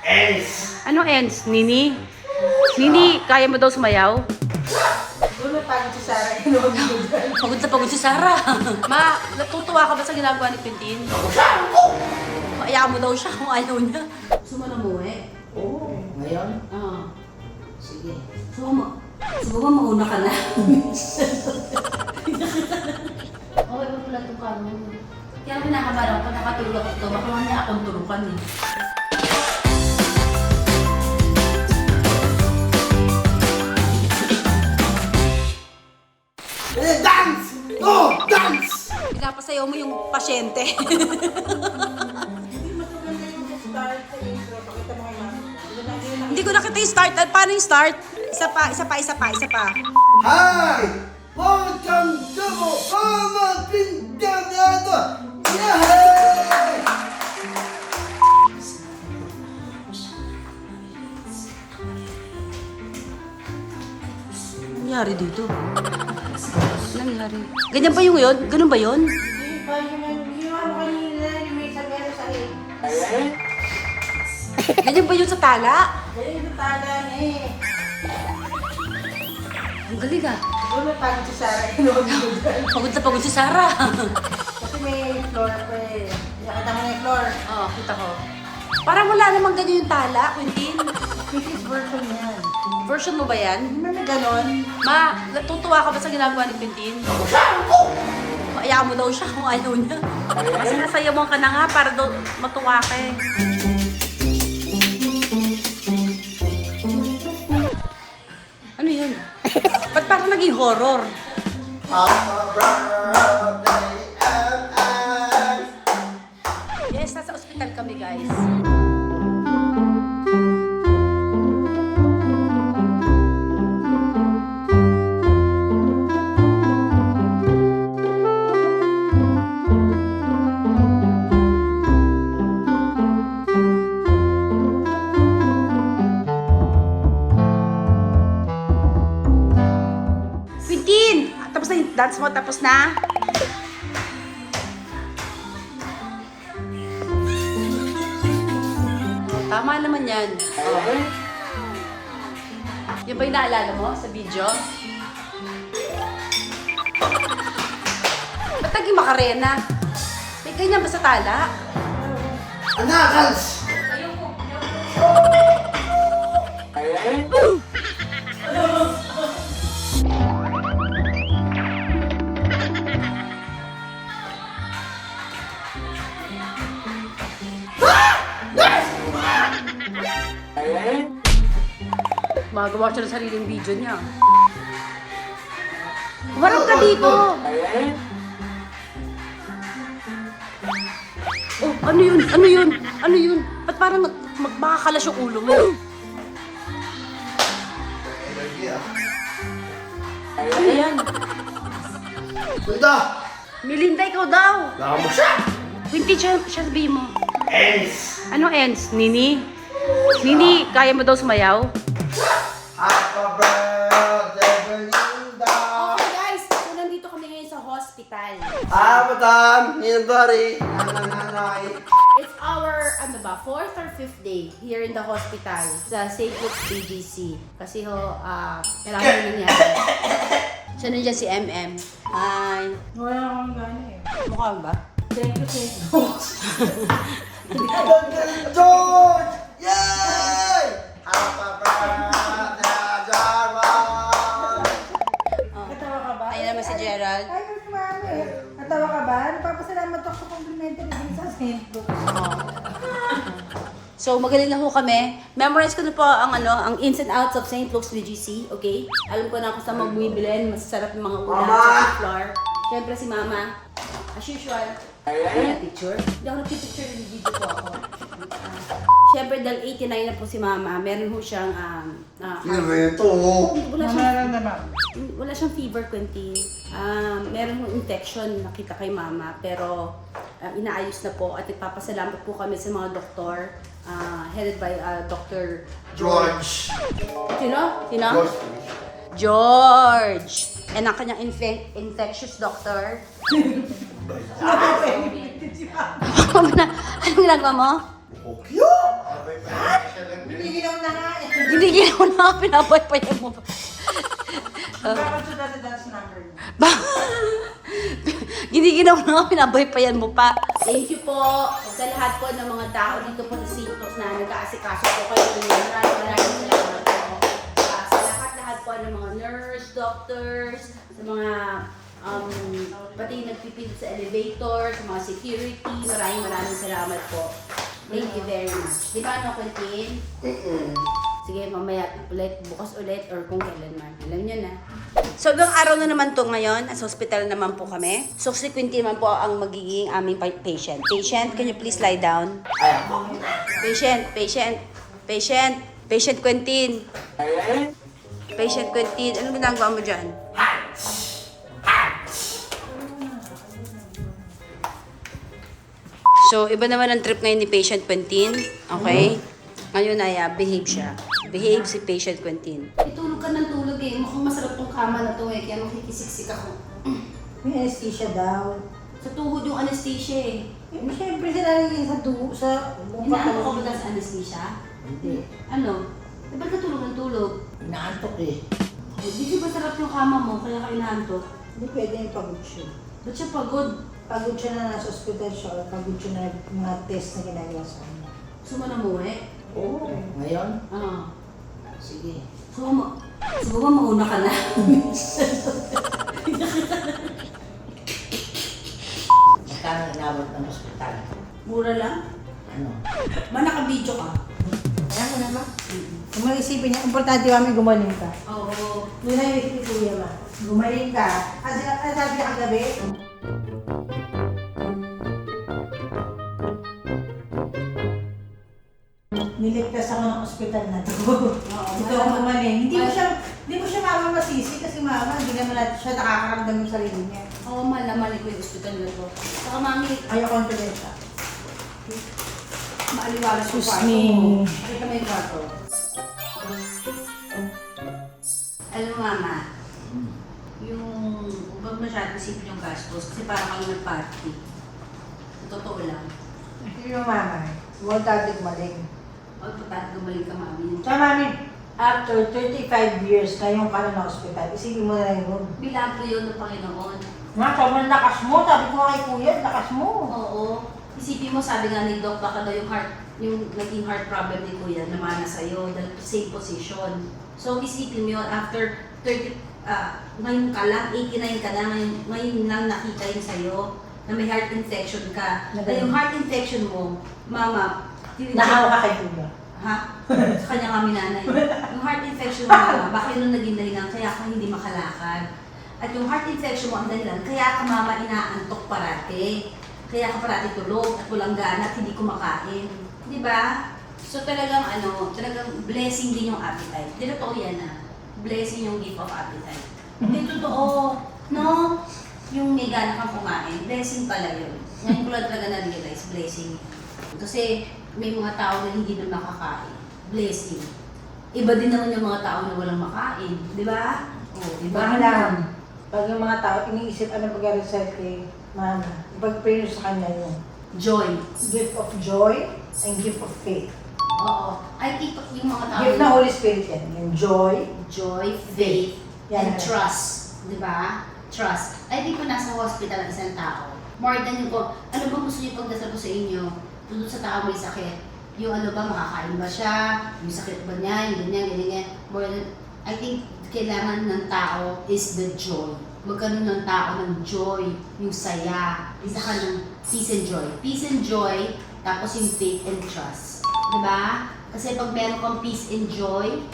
Ends! Ano ends? Nini? Nini, kaya mo daw sumayaw? Dulo pagod si Sarah. Inuwag mo dyan. Pagod na pagod si Sarah. Ma, natutuwa ka ba sa ginagawa ni Quintin? Hayaan mo daw siya kung ayaw niya. Gusto mo na umuwi? Oo. Ngayon? Oo. Sige. Subukan mauna ka na. Okay ba pala itong kanon? Kaya pinakabalan ko, nakatulog ako ito. Baka mamaya akong turukan eh. Dance! Oh! Dance! Pinapasayaw mo yung pasyente. Hindi maganda yung start sa intro. Pakita mo kay mami. Hindi ko nakita yung start. Paano yung start? Isa pa. Hi! Welcome to Mama Pintanado! Yay! Ano nangyari dito? Ano nangyari? Ganyan ba yung yun? Ganun ba yun? Hindi pa yung ginawa mo kanina. Yung may sabero sa hip. Ganyan ba yun sa tala? Dahil yung talan eh. Ang galing ah. Dulo pagod si Sarah. Inuwag mo dyan. Pagod na pagod si Sarah. Kasi may floor pa eh. Nakita mo na yung floor. Oo, kita ko. Parang wala namang ganyan yung tala, Quintin. This is version yan. Version mo ba yan? Hindi mo na ganon. Ma, natutuwa ka ba sa ginagawa ni Quintin? Hayaan mo daw siya kung ayaw niya. Kasi nasaya mo ka na nga para daw matuwa ka eh. Ano yun? Ba't parang naging horror? Yes, nasa ospital kami guys. Quintin! Tapos na yung dance mo, tapos na? Tama naman yan. Oh. Yan ba yung naalala mo sa video? Ba't naging makarena? May ganyan ba sa tala? Anakals! Magawa siya ng sariling video niya. Warap ka dito! Oh, ano yun? Ano yun? Ano yun? Ba't parang magmakakalas yung ulo mo? Ano yan? Ganda! Melinda, ikaw daw! Baka mo siya! Quintin, siya sabihin mo. Ends! Ano ends? Nini? Nini, kaya mo daw sumayaw? Happy birthday, Belinda! Okay guys, so nandito kami ngayon sa hospital. Madam! Ninabari! Nananay! It's our, 4th or 5th day here in the hospital sa St. Luke's BGC. Kasi kailangan nyo nangyari. Siya nandiyan si MM. Hi. Wala akong gana eh. Mukha ba? Thank you. George! Yay! Happy birthday, Gerald! Natawa ka ba? Ayan naman si Gerald. Ay, si mami. Natawa ka ba? Nagpapasalamat ako sa complimentary din sa St. Luke's. So, magaling na ho kami. Memorize ko na po ang ins and outs of St. Luke's VGC, okay? Alam ko na kung saan magbumibilin, masasarap yung mga ulam Mama! sa floor. Siyempre si Mama, as usual. Ano picture? Hindi ako nagpipicture, video po ako. Siyempre, dahil 89 na po si Mama, meron ho siyang, Sino ba ito? wala siyang fever, Quintin. Meron hong infection nakita kay Mama, pero inaayos na po at nagpapasalamat po kami sa mga doktor, headed by Dr. George! Sino? George! George! And ang kanyang infectious doctor. Anong ginagawa mo? Oh, cute! Ginigilaw na nga eh. Hindi ginawa na pinabaypayan mo pa. Bakit siya dati dance number niya? Giniginaw na nga, pinabaypayan mo pa. Thank you po sa lahat po ng mga tao dito po sa Sigtux na nag-aasikaso po kayo. Maraming salamat po. Sa lahat po ng mga nurse, doctors, sa mga pati nagpipilit sa elevator, sa mga security, maraming salamat po. Thank you very much. Di ba, no, Quentin? Sige, mamaya ulit, bukas ulit, or kung kailan man. Alam nyo na. So, ibang araw na naman to ngayon. Sa hospital naman po kami. So, si Quentin naman po ang magiging aming patient. Patient, can you please lie down? Patient Quentin. Patient Quentin, ano ginagawa mo dyan? So, iba naman ang trip ngayon ni Patient Quentin. Okay? Ngayon ay behave siya. Behave si Patient Quentin. Tulog ka ng tulog eh. Mukhang masarap tong kama na to eh. Kaya makikisiksik ako. May anesthesia daw. Sa tuhod yung anesthesia eh. Siyempre sinalagay sa dugo sa Inaantok ka ba na sa anesthesia? Hindi. Ano? Eh, ba't ka tulog ng tulog? Inaantok eh. Di ba sarap yung kama mo kaya ka inaantok? Hindi pwede yung pagod siya. Ba't siya pagod? Pagod siya na nasa hospital siya or pagod siya na mga test na ginagawa sa kanya. Gusto mo na muwi? Oo. Ngayon? Ah. Sige. So, mauna ka na. Magkano inabot ng ospital? Mura lang? Ano? Naka-video ka? Ayan mo naman. Kung mag-isipin niya, importante kami gumaling ka. Oo. Yun na yung isip ni Kuya ma. Gumaling ka. Kasi sabi niya kagabi, niligtas ako ng ospital na to. Ito ang gumaling. Hindi mo siya mama masisi kasi mama, hindi naman natin siya nakakaramdam yung sarili niya. Oo, malaman ko yung ospital na to. Saka mami, Ayaw confident siya. maaliwalas yung Sus kwarto me. mo. Pakita mo yung kwarto. Alam mo, mama, yung huwag masyadong isipin yung gastos kasi parang kayo nag-party. Sa totoo lang. Hindi yung mama. Huwag dapat gumaling. Huwag pa gumaling ka, mami. Kaya mami, after 35 years na yung ka na hospital, isipin mo na lang yun. Milagro yun ng Panginoon. Nga, sobrang lakas mo. Sabi ko nga kay Kuya, lakas mo. Oo. Isipin mo, sabi nga ni Doc, baka daw yung naging heart problem ni Kuya namana sa'yo, dahil same position. So, isipin mo yun, after 30, ngayon ka lang, 89 ka na, ngayon lang nakita yun sa'yo, na may heart infection ka. Na yung heart infection mo, mama, Nahawa ka kay Kuya. ha? Sa kanya kami nanay. Yung heart infection mo, mama, baka yun ang naging dahilan, kaya ka hindi makalakad. At yung heart infection mo ang dahilan, kaya ka mama inaantok parati. Kaya ka parati tulog at walang gana at hindi kumakain. Di ba? So talagang talagang blessing din yung appetite. Di totoo yan blessing yung gift of appetite. Di totoo, no? Yung may gana kang kumain, blessing pala yun. Ngayon ko lang talaga na-realize, blessing. Kasi may mga tao na hindi na makakain. Blessing. Iba din naman yung mga tao na walang makain. Di ba? Oh, iba Baka din lang, yan. pag yung mga tao iniisip ano pag-result kay mama, ipag-pray nyo sa kanya yung Joy. gift of joy and gift of faith. Oo. I think yung mga tao Gift ng Holy Spirit yan. Yung joy, joy, faith, Yan. and trust. Di ba? Trust. I think kung nasa hospital ang isang tao, more than yung ano ba gusto niyo pagdasal ko sa inyo? Tungkol sa tao may sakit. Yung ano ba, makakain ba siya? Yung sakit ba niya? Yung ganyan. More than, I think kailangan ng tao is the joy. Magkaroon ng tao ng joy, yung saya, isa ka ng peace and joy. Peace and joy, tapos yung faith and trust. Diba? Kasi pag meron kang peace and joy,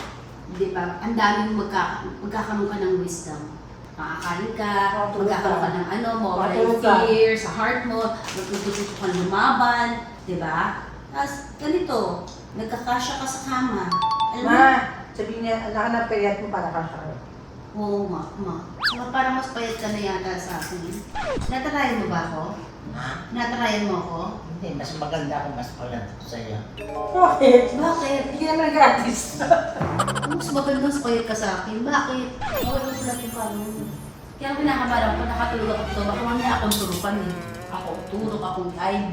diba, ang daming magkakaroon ka ng wisdom. Makakain ka, magkakaroon ka ng moral fear sa heart mo, magtututo ka lumaban, diba? Tapos ganito, nagkakasya ka sa kama. Alam mo? sabihin niya, anak na period mo para ka siya. Oo, ma. Parang mas payat ka na yata sa akin. Natarayan mo ba ako? Ha? Natarayan mo ako? Hindi, mas maganda ako, mas pala sa'yo. Bakit? Bakit? Hindi naman gratis. Mas magandang payat ka sa akin. Bakit? Wala ko lang yung kanon. Kaya pinakamarang ko, nakatulog ako dito. Baka mamaya akong turukan eh. Ako turok, akong IB.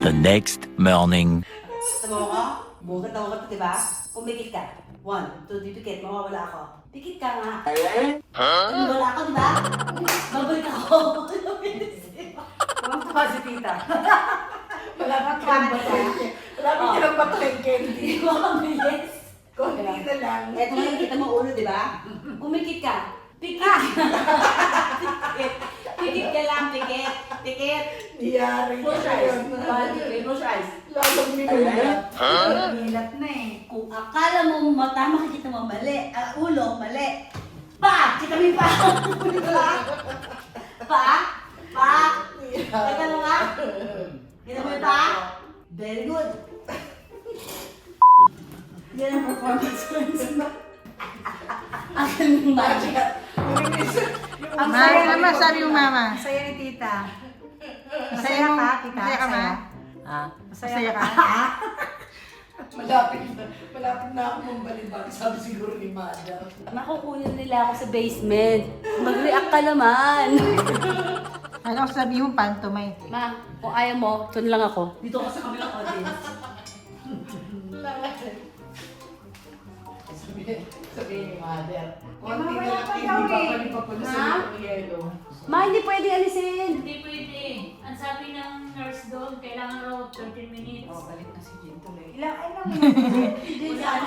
the next morning. Tawa ka? Bugat na bugat, diba? Pumikit ka. 1, 2, 3, pikit. Mawawala ako. Pikit ka nga. Wala ako, diba? Babalik ako. Tuwa si tita. Wala pa kang batuhin. Wala pa kang batuhin candy. Hindi mo kabilis. Konti na lang. Eto ngayon kita mo ulo, diba? Pumikit ka. Pikit. Pikit ka lang, pikit. Pikit. Diyari Push ka eyes. yun. Push eyes. Lalong minulat. Minulat na eh. Kung akala mo mata, makikita mo mali. Ang ulo, mali. Pa! Kita mo yung pa! Pa! Pa! Kita mo nga? Kita mo yung pa? Very good. Yan ang performance ko. Ang galing magic. Ang saya naman, sabi yung mama. Saya ni tita. Masaya ka, tita? Masaya ka, ma? Masaya ka? Malapit na ako mong balibag, sabi siguro ni Madam. Makukunin nila ako sa basement. Mag-react ka naman. Ano ko sabi yung pantomime? Ma, kung ayaw mo, tun lang ako. Dito ako sa kabilang audience. Sabihin ni Mother. Konti Mama, na lang, wala hindi pa daw pa eh. pali pa pala Ha? sa yelo. Ma, hindi pwede alisin. Hindi pwede. Ang sabi ng nurse doon, kailangan raw 20 minutes. Balik na si Jin tuloy. Ilang ay lang.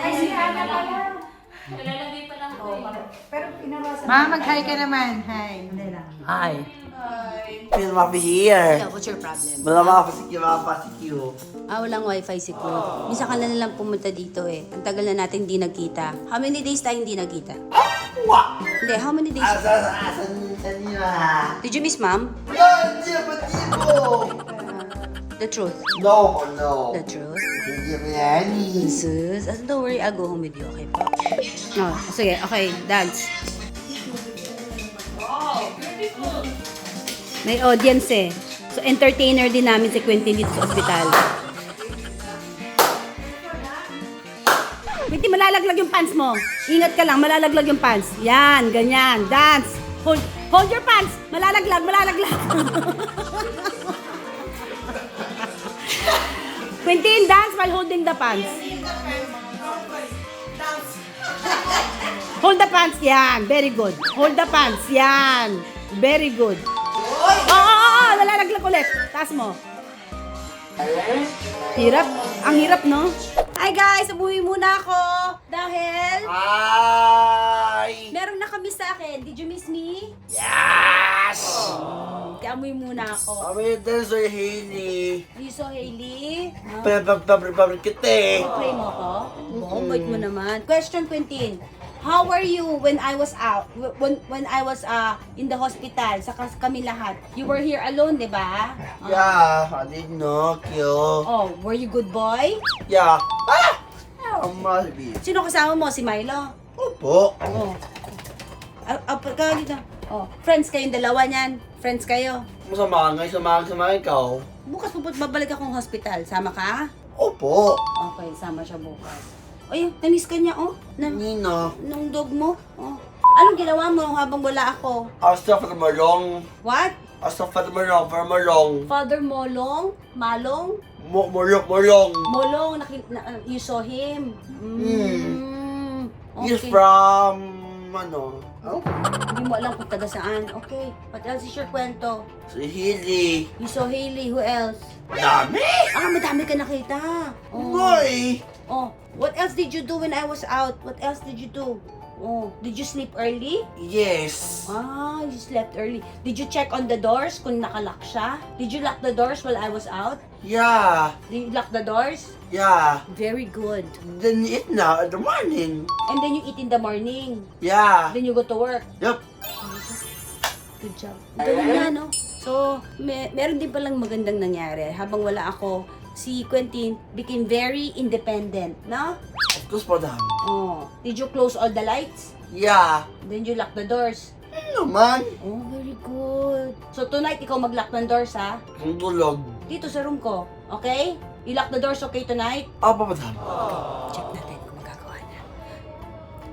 Ay, si Ana pala. Nalalagay pa lang ko eh. Pero pinabasa. Ma, mag-hi ka naman. Hi. Hindi lang. Hi. Feel happy here. Yeah, what's your problem? Wala makapasikiw. Walang wifi si Kurt. Minsan ka na lang pumunta dito eh. Ang tagal na natin hindi nagkita. How many days tayo hindi nagkita? Hindi, how many days? Asan niya? Did you miss mom? No, hindi ba tipo? The truth. No. The truth. Hindi ba yan? Sus, don't worry, I'll go home with you, okay po? Oh, sige, okay, dance. May audience eh. So, entertainer din namin si Quentin dito sa ospital. Quentin, malalaglag yung pants mo. Ingat ka lang, malalaglag yung pants. Yan, ganyan, dance. Hold your pants. Malalaglag. Quentin, dance while holding the pants. Hold the pants, yan. Very good. Hold the pants, yan. Very good. Nalalaglag ulit. Taas mo. Hirap. Ang hirap, no? Hi guys, umuwi muna ako. Dahil Hi! meron na kami sa akin. Did you miss me? Yes! Kaya umuwi muna ako. Kami din sa Hailey. You saw Hailey? Pabrik kita eh. Play mo ako? Oo, bait mo naman. Question, Quentin. How were you when I was out? When I was in the hospital? Sa kami lahat. You were here alone, di ba? Yeah, I didn't know. Cute. Oh, were you good boy? Yeah. Ang malibi. Sino kasama mo? Si Milo? Opo. Oh. Pagka dito. Oh, friends kayong dalawa niyan. Friends kayo. Masama ikaw. Bukas babalik akong hospital. Sama ka? Opo. Okay, sama siya bukas. Ay, namiss ka niya, oh. Nino. Nung dog mo. Oh. Anong ginawa mo habang wala ako? Asta for malong. What? Asta for malong. Father Molong? Malong? Molong. Molong, you saw him. Okay. He's from, ano? Oh? Hindi mo alam kung taga saan. Okay. What else is your kwento? Si Hailey. You saw Hailey. Who else? Dami! Madami ka nakita. Boy! Oh, what else did you do when I was out? What else did you do? Oh, did you sleep early? Yes. You slept early. Did you check on the doors kung nakalock siya? Did you lock the doors while I was out? Yeah. Did you lock the doors? Yeah. Very good. Then eat now in the morning. And then you eat in the morning. Yeah. Then you go to work. Yup. Good job. Galing na, no? So, meron din palang magandang nangyari. Habang wala ako, si Quentin became very independent, no? Of course, madam. Oh. Did you close all the lights? Yeah. Then you lock the doors? Naman. Oh, very good. So, tonight, ikaw mag-lock ng doors, ha? Ang tulog. Dito sa room ko. Okay? You lock the doors, okay, tonight? Apa, madam? Check natin kung magagawa niya.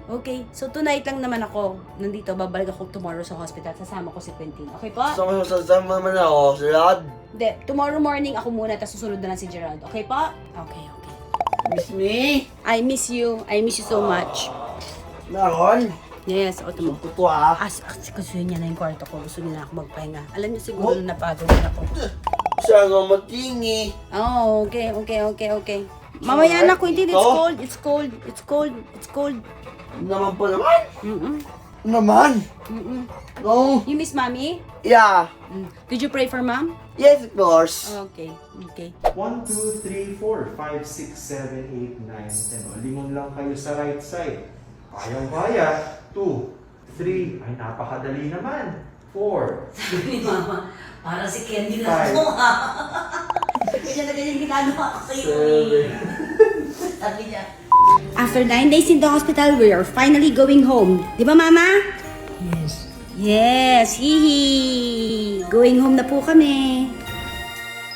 Okay, so tonight lang naman ako nandito. Babalik ako tomorrow sa hospital. Sasama ko si Quentin. Okay po? Sasama man ako, Gerald. Hindi, tomorrow morning ako muna, tapos susunod na lang si Gerald. Okay po? Okay. Miss me? I miss you. I miss you so much. Naron? Yes, o tumo. Ito ah. Gusto niya na yung kwarto ko. Gusto niya na ako magpahinga. Alam niyo siguro na napagod na ako. Siya nga matingi. Oh, okay. Mamaya na, Quentin. It's cold. Naman po naman. Mm-mm. Naman. No. You miss mommy? Yeah. Did you pray for mom? Yes, of course. Okay. 1, 2, 3, 4, 5, 6, 7, 8, 9, 10. Lingon lang kayo sa right side. Kayang-kaya. 2, 3. Ay, napakadali naman. 4, Sabi ni Mama, para si Candy Five. lang ako ha. Kanya na ganyan ginagawa ko sa'yo. 7. Sabi niya, After 9 days in the hospital, we are finally going home. Di ba, Mama? yes. Yes, hihi. Going home na po kami.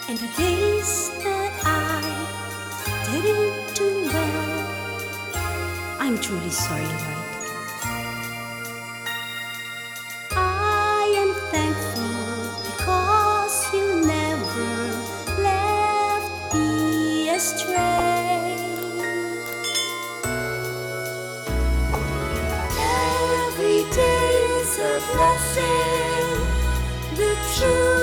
And the days that I didn't do well, I'm truly sorry, Lord. I am thankful because you never left me astray. Every day is a blessing. The truth